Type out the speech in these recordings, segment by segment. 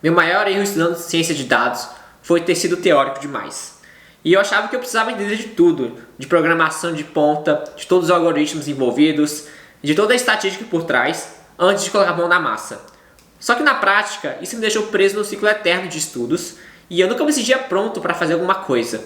Meu maior erro estudando ciência de dados foi ter sido teórico demais. E eu achava que eu precisava entender de tudo, de programação de ponta, de todos os algoritmos envolvidos, de toda a estatística por trás, antes de colocar a mão na massa. Só que na prática, isso me deixou preso no ciclo eterno de estudos e eu nunca me sentia pronto para fazer alguma coisa.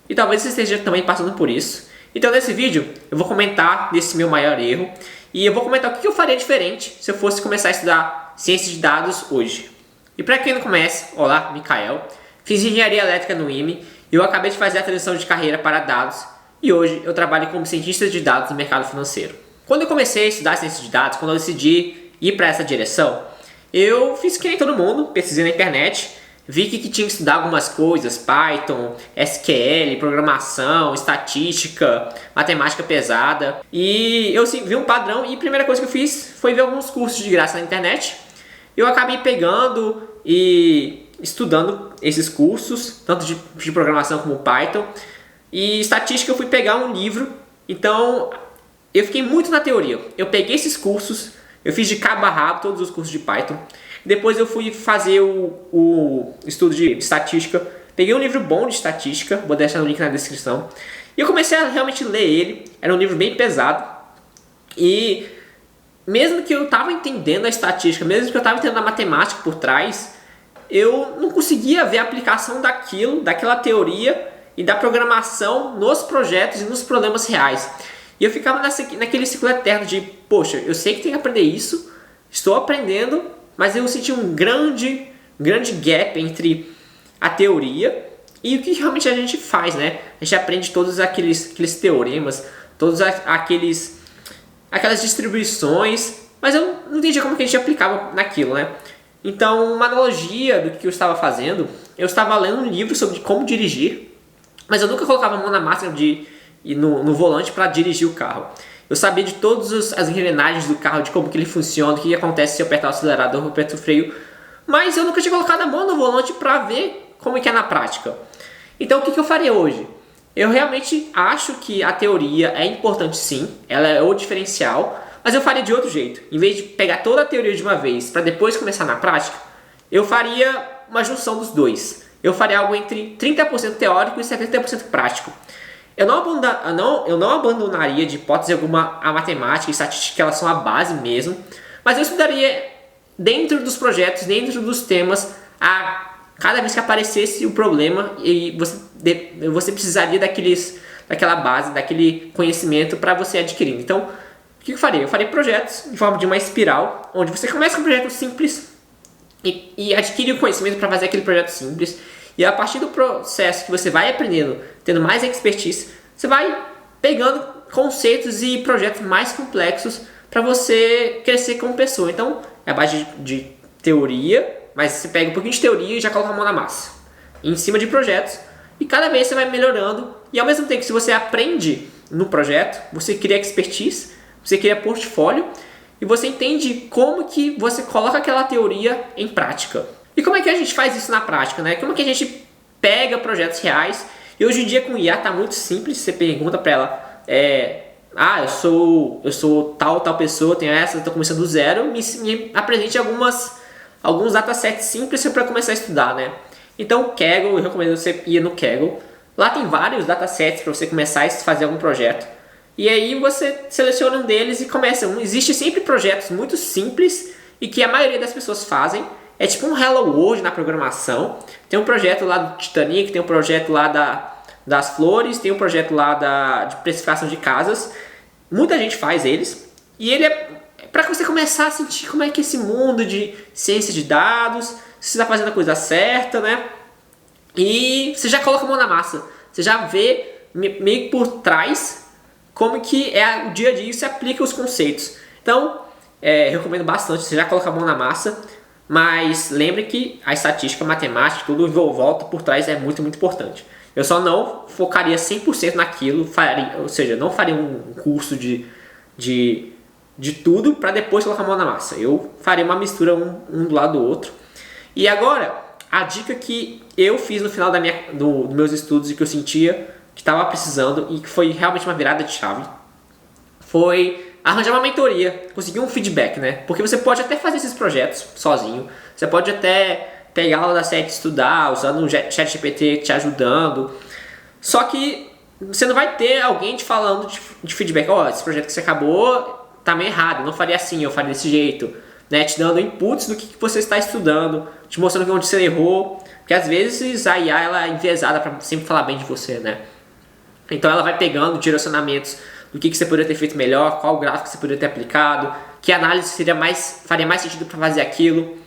E talvez você esteja também passando por isso. Então nesse vídeo eu vou comentar desse meu maior erro e eu vou comentar o que eu faria diferente se eu fosse começar a estudar ciência de dados hoje. E para quem não conhece, olá, Mikael. Fiz engenharia elétrica no IME e eu acabei de fazer a transição de carreira para dados e hoje eu trabalho como cientista de dados no mercado financeiro. Quando eu comecei a estudar ciência de dados, quando eu decidi ir para essa direção, eu fiz que nem todo mundo, pesquisei na internet, vi que tinha que estudar algumas coisas, Python, SQL, programação, estatística, matemática pesada. E eu vi um padrão e a primeira coisa que eu fiz foi ver alguns cursos de graça na internet. Eu acabei pegando e estudando esses cursos, tanto de programação como Python. E estatística eu fui pegar um livro, então eu fiquei muito na teoria. Eu peguei esses cursos, eu fiz de cabo a rabo todos os cursos de Python. Depois eu fui fazer o estudo de estatística. Peguei um livro bom de estatística, vou deixar o link na descrição. E eu comecei a realmente ler ele. Era um livro bem pesado. E mesmo que eu estava entendendo a estatística, mesmo que eu estava entendendo a matemática por trás, eu não conseguia ver a aplicação daquela teoria e da programação nos projetos e nos problemas reais. E eu ficava naquele ciclo eterno de, poxa, eu sei que tenho que aprender isso, estou aprendendo, mas eu senti um grande gap entre a teoria e o que realmente a gente faz, né? A gente aprende todos aqueles teoremas, todos aquelas distribuições, mas eu não entendia como que a gente aplicava naquilo, né? Então, uma analogia do que eu estava fazendo, eu estava lendo um livro sobre como dirigir, mas eu nunca colocava a mão na massa no volante para dirigir o carro. Eu sabia de todas as engrenagens do carro, de como que ele funciona, o que acontece se eu apertar o acelerador ou apertar o freio, mas eu nunca tinha colocado a mão no volante para ver como é que é na prática. Então, o que eu faria hoje? Eu realmente acho que a teoria é importante sim, ela é o diferencial, mas eu faria de outro jeito. Em vez de pegar toda a teoria de uma vez para depois começar na prática, eu faria uma junção dos dois. Eu faria algo entre 30% teórico e 70% prático. Eu não abandonaria de hipótese alguma a matemática e a estatística, que elas são a base mesmo, mas eu estudaria dentro dos projetos, dentro dos temas, cada vez que aparecesse o problema e você precisaria daquela base, daquele conhecimento para você adquirir. Então, o que eu faria? Eu faria projetos em forma de uma espiral, onde você começa com um projeto simples e adquire o conhecimento para fazer aquele projeto simples. E a partir do processo que você vai aprendendo, tendo mais expertise, você vai pegando conceitos e projetos mais complexos para você crescer como pessoa. Então, é a base de teoria, mas você pega um pouquinho de teoria e já coloca a mão na massa. Em cima de projetos, e cada vez você vai melhorando. E ao mesmo tempo que você aprende no projeto, você cria expertise, você cria portfólio, e você entende como que você coloca aquela teoria em prática. E como é que a gente faz isso na prática, né? Como é que a gente pega projetos reais? E hoje em dia com o IA tá muito simples. Você pergunta para ela, eu sou tal pessoa, tenho essa, estou começando do zero, me apresente alguns datasets simples para começar a estudar, né? Então o Kaggle, eu recomendo você ir no Kaggle. Lá tem vários datasets para você começar a fazer algum projeto. E aí você seleciona um deles e começa. Existe sempre projetos muito simples e que a maioria das pessoas fazem. É tipo um Hello World na programação. Tem um projeto lá do Titanic, tem um projeto lá das flores, tem um projeto lá de precificação de casas. Muita gente faz eles. E ele é para você começar a sentir como é que esse mundo de ciência de dados, se você está fazendo a coisa certa, né? E você já coloca a mão na massa. Você já vê meio por trás como que é o dia a dia e você aplica os conceitos. Então, eu recomendo bastante, você já coloca a mão na massa. Mas lembre que a estatística, a matemática, tudo volta por trás é muito importante. Eu só não focaria 100% naquilo, ou seja, não faria um curso de tudo para depois colocar a mão na massa. Eu faria uma mistura um do lado do outro. E agora, a dica que eu fiz no final dos meus estudos e que eu sentia que estava precisando e que foi realmente uma virada de chave, foi arranjar uma mentoria, conseguir um feedback, né? Porque você pode até fazer esses projetos sozinho, você pode até pegar a aula da série e estudar, usando o ChatGPT te ajudando. Só que você não vai ter alguém te falando de feedback. Ó, esse projeto que você acabou tá meio errado, eu não faria assim, eu faria desse jeito. Né? Te dando inputs do que você está estudando, te mostrando onde você errou. Porque às vezes a IA ela é enviesada para sempre falar bem de você, né? Então ela vai pegando direcionamentos do que você poderia ter feito melhor, qual gráfico você poderia ter aplicado, que análise faria mais sentido para fazer aquilo.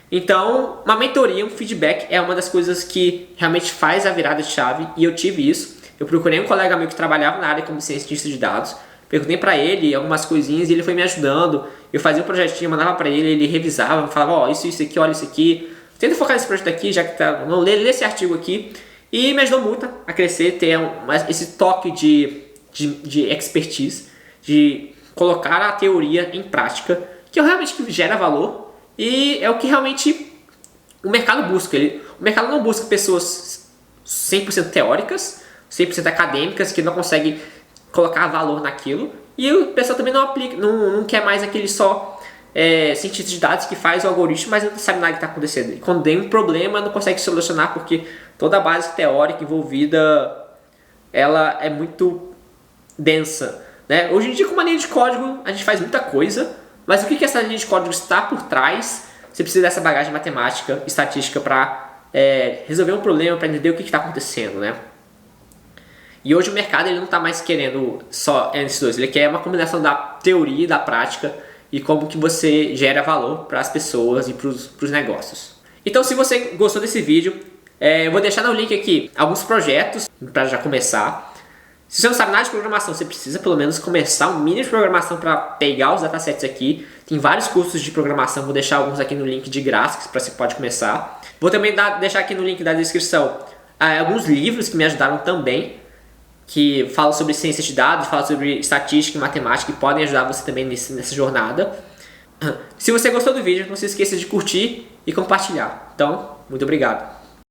Então, uma mentoria, um feedback é uma das coisas que realmente faz a virada de chave, e eu tive isso. Eu procurei um colega meu que trabalhava na área como cientista de dados, perguntei para ele algumas coisinhas e ele foi me ajudando. Eu fazia um projetinho, mandava para ele, ele revisava, falava, ó, isso aqui, olha isso aqui. Tenta focar nesse projeto aqui, já que tá, não lê esse artigo aqui. E me ajudou muito a crescer, ter esse toque de expertise, de colocar a teoria em prática, que realmente gera valor e é o que realmente o mercado busca. O mercado não busca pessoas 100% teóricas, 100% acadêmicas, que não conseguem colocar valor naquilo, e o pessoal também não quer mais aquele só cientista de dados que faz o algoritmo, mas não sabe nada que está acontecendo. E quando tem um problema, não consegue solucionar porque toda a base teórica envolvida ela é muito densa. Né? Hoje em dia, com uma linha de código, a gente faz muita coisa, mas o que essa linha de código está por trás? Você precisa dessa bagagem matemática, estatística para resolver um problema, para entender o que está acontecendo. Né? E hoje o mercado ele não está mais querendo só esses dois, ele quer uma combinação da teoria e da prática e como que você gera valor para as pessoas e para os negócios. Então, se você gostou desse vídeo, eu vou deixar no link aqui alguns projetos para já começar. Se você não sabe nada de programação, você precisa pelo menos começar um mínimo de programação para pegar os datasets aqui. Tem vários cursos de programação, vou deixar alguns aqui no link de graça para você pode começar. Vou também deixar aqui no link da descrição alguns livros que me ajudaram também, que falam sobre ciência de dados, falam sobre estatística e matemática, que podem ajudar você também nessa jornada. Se você gostou do vídeo, não se esqueça de curtir e compartilhar. Então, muito obrigado.